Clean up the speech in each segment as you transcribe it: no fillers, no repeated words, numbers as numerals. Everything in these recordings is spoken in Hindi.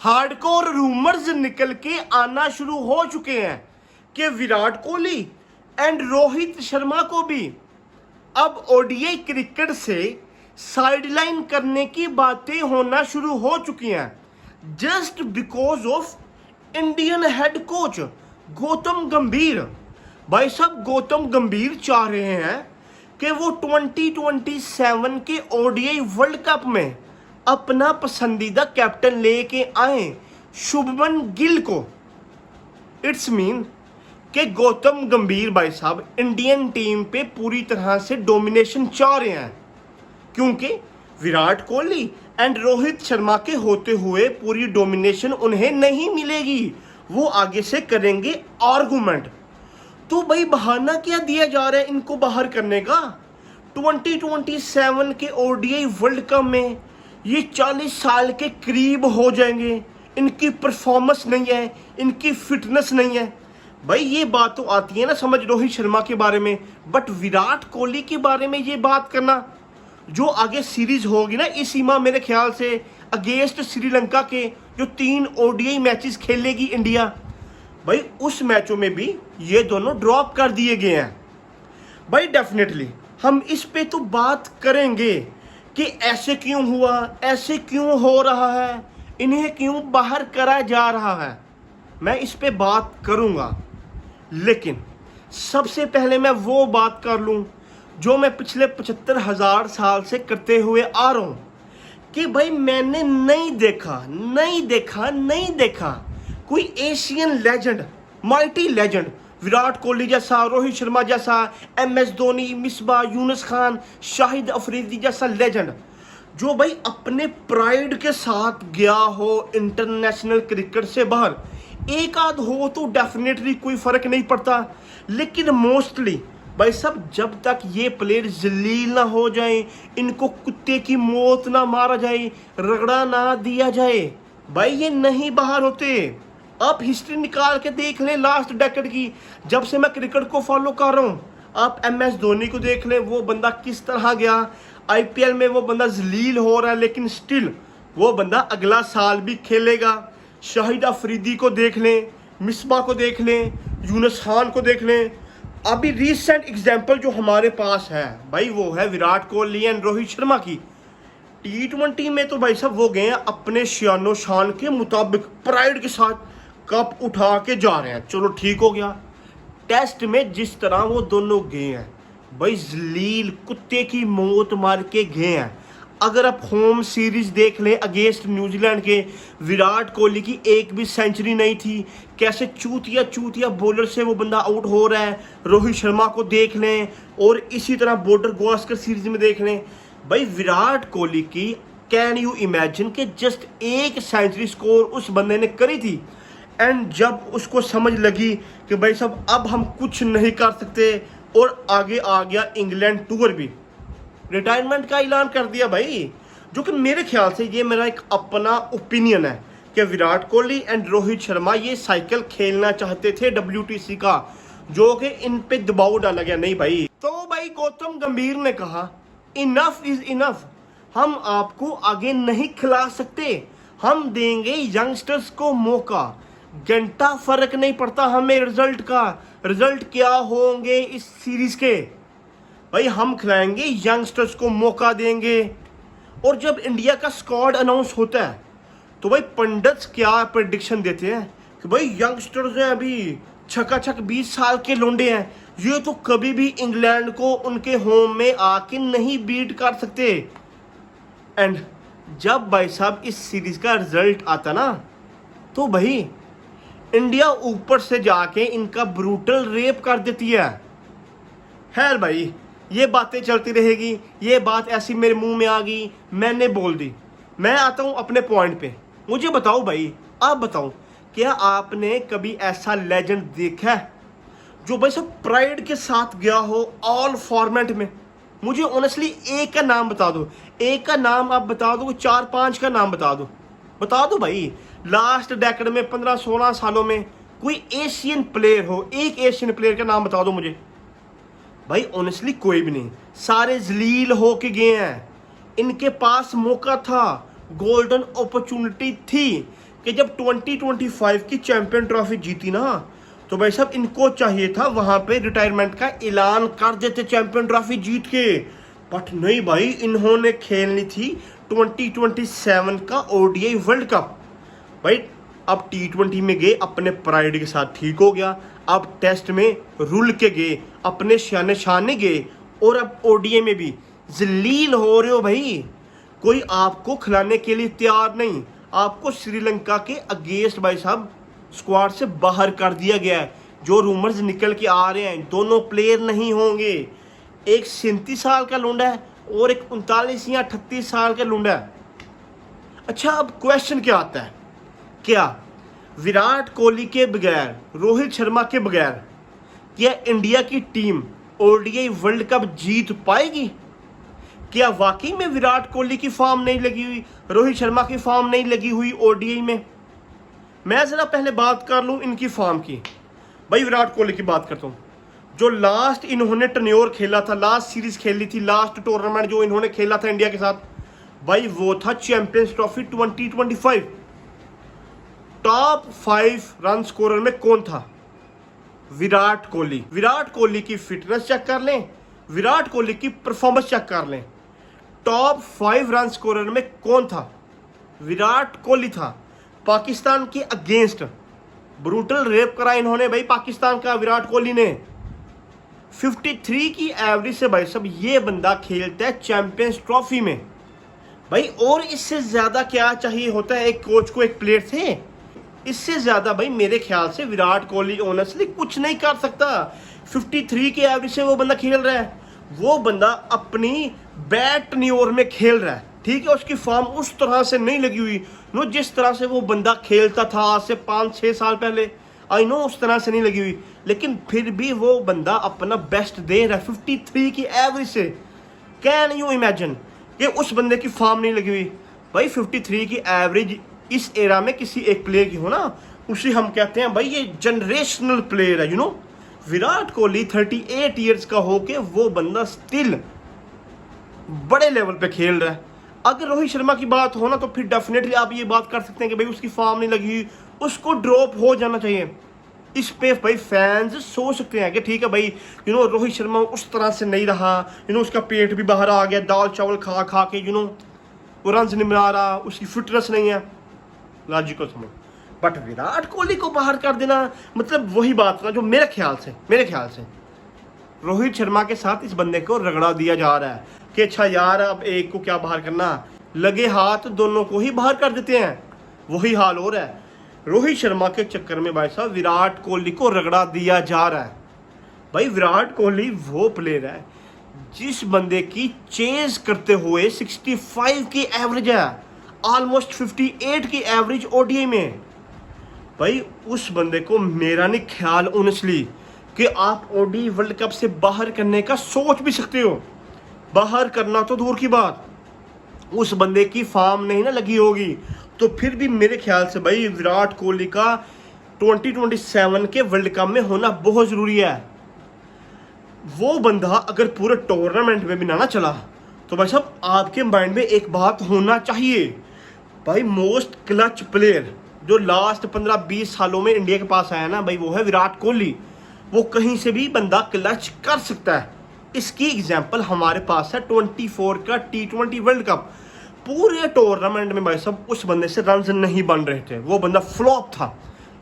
हार्डकोर रूमर्स निकल के आना शुरू हो चुके हैं कि विराट कोहली एंड रोहित शर्मा को भी अब ओडीआई क्रिकेट से साइडलाइन करने की बातें होना शुरू हो चुकी हैं, just because of Indian head coach Gautam गंभीर। भाई साहब, गौतम गंभीर चाह रहे हैं कि वो 2027 के ओडीआई वर्ल्ड कप में अपना पसंदीदा कैप्टन लेके आए शुभमन गिल को। इट्स मीन कि गौतम गंभीर भाई साहब इंडियन टीम पे पूरी तरह से डोमिनेशन चाह रहे हैं, क्योंकि विराट कोहली एंड रोहित शर्मा के होते हुए पूरी डोमिनेशन उन्हें नहीं मिलेगी। वो आगे से करेंगे आर्गुमेंट। तो भाई बहाना क्या दिया जा रहा है इनको बाहर करने का? 2027 के ओडीआई वर्ल्ड कप में ये 40 साल के करीब हो जाएंगे, इनकी परफॉर्मेंस नहीं है, इनकी फिटनेस नहीं है। भाई ये बात तो आती है ना समझ रोहित शर्मा के बारे में, बट विराट कोहली के बारे में ये बात करना, जो आगे सीरीज होगी ना इसी माह मेरे ख्याल से अगेंस्ट श्रीलंका के, जो 3 ओडीआई मैचेस खेलेगी इंडिया, भाई उस मैचों में भी ये दोनों ड्रॉप कर दिए गए हैं। भाई डेफिनेटली हम इस पे तो बात करेंगे कि ऐसे क्यों हुआ, ऐसे क्यों हो रहा है, इन्हें क्यों बाहर करा जा रहा है, मैं इस पे बात करूंगा। लेकिन सबसे पहले मैं वो बात कर लूं जो मैं पिछले 75,000 साल से करते हुए आ रहा हूं कि भाई मैंने नहीं देखा कोई Asian legend, mighty legend, Virat Kohli जैसा, रोहित शर्मा जैसा, MS धोनी, मिसबा, यूनुस खान, शाहिद अफरीदी जैसा लेजेंड, जो भाई अपने प्राइड के साथ गया हो इंटरनेशनल क्रिकेट से बाहर। एक आध हो तो डेफिनेटली कोई फर्क नहीं पड़ता, लेकिन मोस्टली भाई साहब जब तक ये प्लेयर जलील ना हो जाए, इनको कुत्ते की मौत ना मारा जाए, रगड़ा ना दिया जाए, भाई ये नहीं बाहर होते। आप हिस्ट्री निकाल के देख लें लास्ट डेकेड की, जब से मैं क्रिकेट को फॉलो कर रहा हूँ। आप MS धोनी को देख लें, वो बंदा किस तरह गया, IPL में वो बंदा जलील हो रहा है लेकिन स्टिल वो बंदा अगला साल भी खेलेगा। शाहिद अफरीदी को देख लें, मिसबा को देख लें, यूनुस खान को देख लें। अभी रिसेंट एग्जाम्पल जो हमारे पास है भाई वो है विराट कोहली एंड रोहित शर्मा की। T20 में तो भाई साहब वो गए हैं अपने शानो शान के मुताबिक, प्राइड के साथ कप उठा के जा रहे हैं, चलो ठीक हो गया। टेस्ट में जिस तरह वो दोनों गए हैं भाई जलील कुत्ते की मौत मार के गए हैं। अगर आप होम सीरीज देख लें अगेंस्ट न्यूजीलैंड के, विराट कोहली की एक भी सेंचुरी नहीं थी, कैसे चूतिया बॉलर से वो बंदा आउट हो रहा है। रोहित शर्मा को देख लें और इसी तरह बॉर्डर गावस्कर सीरीज में देख लें। भाई विराट कोहली की कैन यू इमेजिन कि जस्ट एक सेंचुरी स्कोर उस बंदे ने करी थी, एंड जब उसको समझ लगी कि भाई साहब अब हम कुछ नहीं कर सकते और आगे आ गया इंग्लैंड टूर, भी रिटायरमेंट का ऐलान कर दिया भाई। जो कि मेरे ख्याल से ये मेरा एक अपना ओपिनियन है कि विराट कोहली एंड रोहित शर्मा ये साइकिल खेलना चाहते थे WTC का, जो कि इन पे दबाव डाला गया। नहीं भाई, तो भाई गौतम गंभीर ने कहा इनफ इज इनफ, हम आपको आगे नहीं खिला सकते, हम देंगे यंगस्टर्स को मौका, घंटा फर्क नहीं पड़ता हमें रिजल्ट का, रिजल्ट क्या होंगे इस सीरीज के, भाई हम खिलाएंगे, यंगस्टर्स को मौका देंगे। और जब इंडिया का स्क्वाड अनाउंस होता है तो भाई पंडित्स क्या प्रेडिक्शन देते हैं कि भाई यंगस्टर्स हैं, अभी छकाछक 20 साल के लोंडे हैं, ये तो कभी भी इंग्लैंड को उनके होम में आके नहीं बीट कर सकते। एंड जब भाई साहब इस सीरीज का रिजल्ट आता ना, तो भाई इंडिया ऊपर से जाके इनका ब्रूटल रेप कर देती है। खैर भाई ये बातें चलती रहेगी, ये बात ऐसी मेरे मुंह में आ गई, मैंने बोल दी। मैं आता हूं अपने पॉइंट पे। मुझे बताओ भाई, आप बताओ, क्या आपने कभी ऐसा लेजेंड देखा है जो भाई सब प्राइड के साथ गया हो ऑल फॉर्मेट में? मुझे ऑनेस्टली एक का नाम बता दो, एक का नाम आप बता दो, 4-5 का नाम बता दो भाई। लास्ट डेकेड में 15-16 सालों में कोई एशियन प्लेयर हो, एक एशियन प्लेयर का नाम बता दो मुझे। भाई ऑनेस्टली कोई भी नहीं, सारे जलील हो के गए हैं। इनके पास मौका था, गोल्डन अपॉर्चुनिटी थी कि जब 2025 की चैंपियन ट्रॉफी जीती ना, तो भाई साहब इनको चाहिए था वहां पे रिटायरमेंट का ऐलान कर देते चैंपियन ट्रॉफी जीत के। बट नहीं भाई, इन्होंने खेलनी थी 2027 का ओडीआई वर्ल्ड कप। भाई अब T20 में गए अपने प्राइड के साथ, ठीक हो गया। अब टेस्ट में रुल के गए, अपने शाने शाने गए, और अब ओडीआई में भी जलील हो रहे हो भाई। कोई आपको खिलाने के लिए तैयार नहीं। आपको श्रीलंका के अगेंस्ट भाई साहब स्क्वाड से बाहर कर दिया गया है। जो रूमर्स निकल के आ रहे हैं, दोनों प्लेयर नहीं होंगे। एक 37 साल का लुंडा है और एक 39 या 38 साल का लुंडा है। अच्छा, अब क्वेश्चन क्या आता है, क्या विराट कोहली के बगैर, रोहित शर्मा के बगैर, क्या इंडिया की टीम ओडीआई वर्ल्ड कप जीत पाएगी? क्या वाकई में विराट कोहली की फॉर्म नहीं लगी हुई, रोहित शर्मा की फॉर्म नहीं लगी हुई ओडीआई में? मैं जरा पहले बात कर लूं इनकी फॉर्म की। भाई विराट कोहली की बात करता हूं। जो लास्ट इन्होंने टर्न्योर खेला था, लास्ट सीरीज खेली थी, लास्ट टूर्नामेंट जो इन्होंने खेला था इंडिया के साथ, भाई वो था champions trophy 2025। Top 5 run scorer में कौन था? विराट कोहली। विराट कोहली की फिटनेस चेक कर लें, विराट कोहली की परफॉर्मेंस चेक कर लें। टॉप 5 रन स्कोरर में कौन था? विराट कोहली था। पाकिस्तान के अगेंस्ट ब्रूटल रेप करा इन्होंने भाई पाकिस्तान का विराट कोहली ने। 53 की एवरेज से भाई सब ये बंदा खेलता है चैंपियंस ट्रॉफी में। भाई और इससे ज्यादा क्या चाहिए होता है एक कोच को, एक प्लेयर से? इससे ज्यादा भाई मेरे ख्याल से विराट कोहली ऑनेस्टली कुछ नहीं कर सकता। 53 की एवरेज से वो बंदा खेल रहा है। वो बंदा अपनी बैट न्यूर में खेल रहा है, ठीक है। उसकी फॉर्म उस तरह से नहीं लगी हुई नो, जिस तरह से वो बंदा खेलता था आज से 5-6 साल पहले। आई नो उस तरह से नहीं लगी हुई, लेकिन फिर भी वो बंदा अपना बेस्ट दे रहा है 53 की एवरेज से। कैन यू इमेजिन कि उस बंदे की फॉर्म नहीं लगी हुई? भाई 53 की एवरेज इस एरा में किसी एक प्लेयर की हो ना, उसे हम कहते हैं भाई ये जनरेशनल प्लेयर है, you know. Virat Kohli 38 years का होके वो बंदा स्टिल बड़े लेवल पे खेल रहा है। अगर रोहित शर्मा की बात हो ना, तो फिर डेफिनेटली आप ये बात कर सकते हैं कि भाई उसकी फॉर्म नहीं लगी, उसको ड्रॉप हो जाना चाहिए। इस पे भाई फैंस सोच सकते हैं कि ठीक है भाई, यू नो रोहित शर्मा उस तरह से नहीं रहा, यू नो उसका पेट भी बाहर आ गया दाल चावल खा खा के, यू नो वो रन नहीं बना रहा, उसकी फिटनेस नहीं है, लॉजिकल समझ। बट विराट कोहली को बाहर कर देना मतलब वही बात ना जो मेरे ख्याल से रोहित शर्मा के साथ इस बंदे को रगड़ा दिया जा रहा है कि अच्छा यार अब एक को क्या बाहर करना, लगे हाथ दोनों को ही बाहर कर देते हैं। वही हाल हो रहा है। रोहित शर्मा के चक्कर में भाई साहब विराट कोहली को रगड़ा दिया जा रहा है। भाई विराट कोहली वो प्लेयर है जिस बंदे की चेज करते हुए 65 की एवरेज है, ऑलमोस्ट 58 की एवरेज ओडीआई में। भाई उस बंदे को मेरा नहीं ख्याल ऑनेस्टली कि आप ओडीआई वर्ल्ड कप से बाहर करने का सोच भी सकते हो। बाहर करना तो दूर की बात, उस बंदे की फॉर्म नहीं ना लगी होगी, तो फिर भी मेरे ख्याल से भाई विराट कोहली का 2027 के वर्ल्ड कप में होना बहुत ज़रूरी है। वो बंदा अगर पूरे टूर्नामेंट में भी ना चला, तो भाई साहब आपके माइंड में एक बात होना चाहिए, भाई मोस्ट क्लच प्लेयर जो लास्ट 15-20 सालों में इंडिया के पास आया ना भाई, वो है विराट कोहली। वो कहीं से भी बंदा क्लच कर सकता है। इसकी एग्जांपल हमारे पास है 24 का T20 वर्ल्ड कप। पूरे टूर्नामेंट में भाई साहब उस बंदे से रन नहीं बन रहे थे, वो बंदा फ्लॉप था।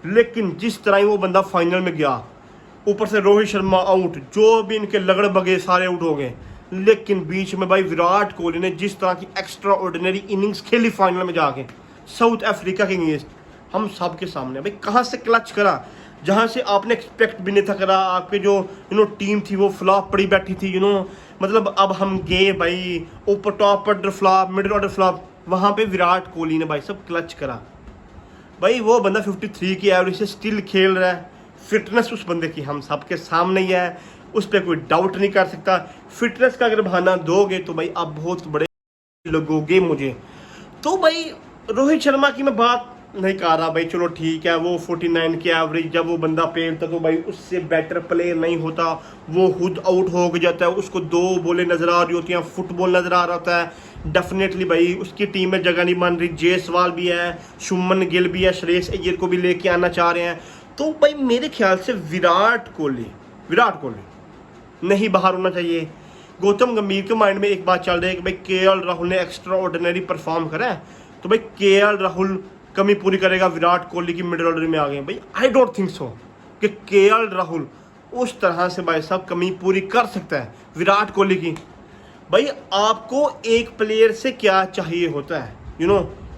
लेकिन जिस तरह ही वो बंदा फाइनल में गया, ऊपर से रोहित शर्मा आउट, जो भी इनके लगड़ बगे सारे आउट हो गए, लेकिन बीच में भाई विराट कोहली ने जिस तरह की एक्स्ट्रा ऑर्डिनरी इनिंग्स खेली फाइनल में जाके साउथ अफ्रीका के अगेंस्ट, हम सबके सामने भाई कहाँ से क्लच करा, जहाँ से आपने एक्सपेक्ट भी नहीं था करा। आपके जो यू नो टीम थी वो फ्लॉप पड़ी बैठी थी, यू नो मतलब अब हम गए भाई ऊपर top order flop, middle order flop, वहाँ पे विराट कोहली ने भाई सब क्लच करा। भाई वो बंदा 53 की एवरेज से स्टिल खेल रहा है। फिटनेस उस बंदे की हम सबके सामने ही है, उस पर कोई डाउट नहीं कर सकता। फिटनेस का अगर बहाना दोगे तो भाई आप बहुत बड़े लगोगे मुझे। तो भाई रोहित शर्मा की मैं बात नहीं कह रहा भाई चलो ठीक है, वो 49 के एवरेज जब वो बंदा पेलता तो भाई उससे बेटर प्लेयर नहीं होता, वो खुद आउट हो जाता है, उसको 2 बॉलें नज़र आ रही होती हैं, फुटबॉल नज़र आ रहा होता है। डेफिनेटली भाई उसकी टीम में जगह नहीं बन रही, जेसवाल भी है, शुभमन गिल भी है, श्रेयस अय्यर को भी लेके आना चाह रहे हैं। तो भाई मेरे ख्याल से विराट कोहली नहीं बाहर होना चाहिए। गौतम गंभीर के माइंड में एक बात चल रही है कि भाई केएल राहुल ने एक्स्ट्रा ऑर्डिनरी परफॉर्म करा है, तो भाई केएल राहुल कमी पूरी करेगा, विराट कोहली की मिडिल ऑर्डर में आ गए। भाई आई डोंट थिंक सो कि केएल राहुल उस तरह से भाई साहब कमी पूरी कर सकता है विराट कोहली की। भाई आपको एक प्लेयर से क्या चाहिए होता है,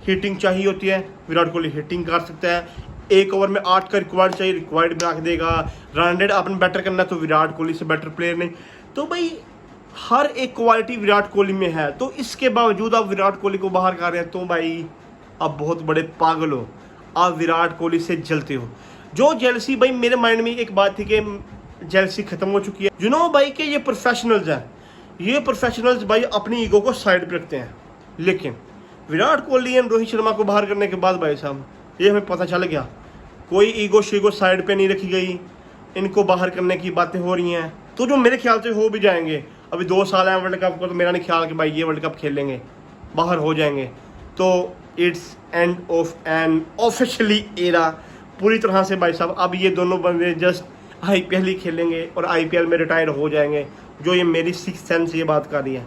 हिटिंग चाहिए होती है, विराट कोहली हिटिंग कर सकता है। 1 ओवर में 8 का रिक्वायर्ड चाहिए, रिक्वायर्ड बना के देगा। रन रेट आपने बेटर करना है तो विराट कोहली से बेटर प्लेयर नहीं। तो भाई हर एक क्वालिटी विराट कोहली में है, तो इसके बावजूद आप विराट कोहली को बाहर कर रहे हैं, तो भाई आप बहुत बड़े पागल हो, आप विराट कोहली से जलते हो। जो जेलसी भाई मेरे माइंड में एक बात थी कि जेलसी खत्म हो चुकी है। भाई कि ये प्रोफेशनल्स हैं, ये प्रोफेशनल्स भाई अपनी ईगो को साइड पे रखते हैं। लेकिन विराट कोहली एंड रोहित शर्मा को बाहर करने के बाद भाई साहब ये हमें पता चल गया, कोई ईगो शीगो साइड पे नहीं रखी गई, इनको बाहर करने की बातें हो रही हैं। तो जो मेरे ख्याल से हो भी जाएंगे, अभी 2 साल हैं वर्ल्ड कप को, तो मेरा नहीं ख्याल कि भाई ये वर्ल्ड कप खेलेंगे, बाहर हो जाएंगे। तो it's end of an officially era पूरी तरह से भाई साहब। अब ये दोनों बंदे जस्ट आईपीएल ही खेलेंगे और आईपीएल में रिटायर हो जाएंगे, जो ये मेरी सिक्स सेंस ये बात कर रही है।